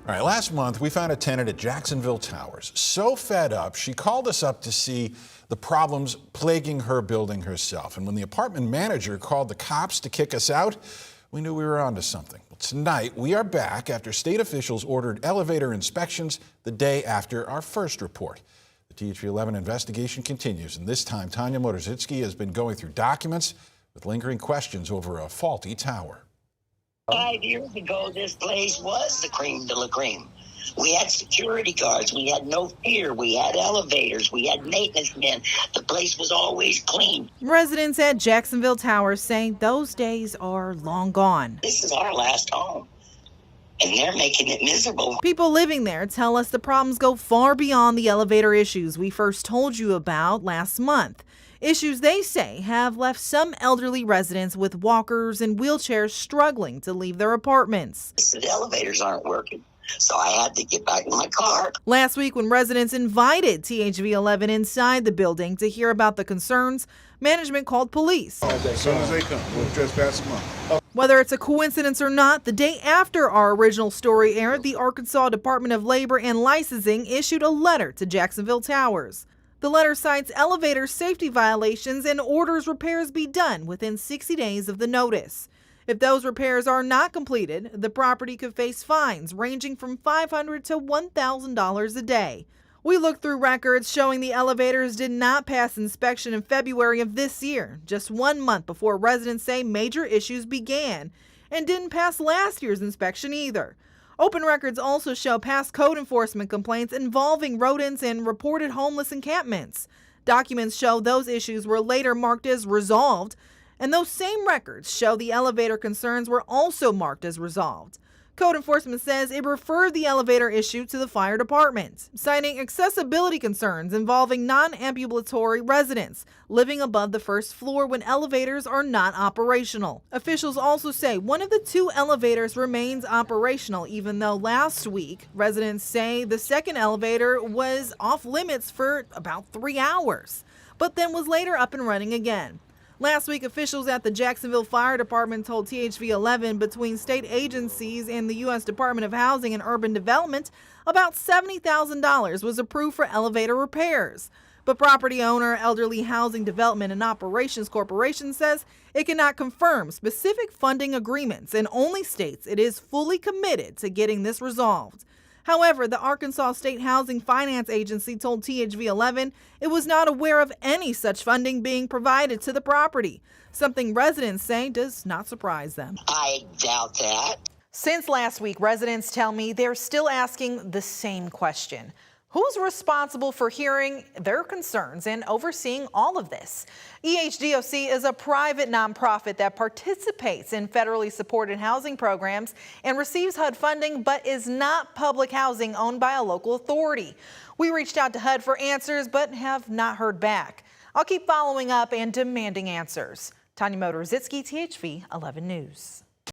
All right, last month we found a tenant at Jacksonville Towers so fed up she called us up to see the problems plaguing her building herself. And when the apartment manager called the cops to kick us out, we knew we were onto something. Well, tonight we are back after state officials ordered elevator inspections the day after our first report. The THV 11 investigation continues, and this time Tanya Motorzycki has been going through documents with lingering questions over a faulty tower. 5 years ago, this place was the cream de la cream. We had security guards. We had no fear. We had elevators. We had maintenance men. The place was always clean. Residents at Jacksonville Towers say those days are long gone. This is our last home, and they're making it miserable. People living there tell us the problems go far beyond the elevator issues we first told you about last month. Issues they say have left some elderly residents with walkers and wheelchairs struggling to leave their apartments. The elevators aren't working, so I had to get back in my car. Last week, when residents invited THV 11 inside the building to hear about the concerns, management called police. As soon as they come, we'll trespass them up. Whether it's a coincidence or not, the day after our original story aired, the Arkansas Department of Labor and Licensing issued a letter to Jacksonville Towers. The letter cites elevator safety violations and orders repairs be done within 60 days of the notice. If those repairs are not completed, the property could face fines ranging from $500 to $1,000 a day. We looked through records showing the elevators did not pass inspection in February of this year, just 1 month before residents say major issues began, and didn't pass last year's inspection either. Open records also show past code enforcement complaints involving rodents and reported homeless encampments. Documents show those issues were later marked as resolved, and those same records show the elevator concerns were also marked as resolved. Code enforcement says it referred the elevator issue to the fire department, citing accessibility concerns involving non-ambulatory residents living above the first floor when elevators are not operational. Officials also say one of the 2 elevators remains operational, even though last week residents say the second elevator was off limits for about 3 hours, but then was later up and running again. Last week, officials at the Jacksonville Fire Department told THV 11 between state agencies and the U.S. Department of Housing and Urban Development about $70,000 was approved for elevator repairs. But property owner Elderly Housing Development and Operations Corporation says it cannot confirm specific funding agreements and only states it is fully committed to getting this resolved. However, the Arkansas State Housing Finance Agency told THV 11 it was not aware of any such funding being provided to the property, something residents say does not surprise them. I doubt that. Since last week, residents tell me they're still asking the same question. Who's responsible for hearing their concerns and overseeing all of this? EHDOC is a private nonprofit that participates in federally supported housing programs and receives HUD funding, but is not public housing owned by a local authority. We reached out to HUD for answers, but have not heard back. I'll keep following up and demanding answers. Tanya Motorzycki, THV 11 News.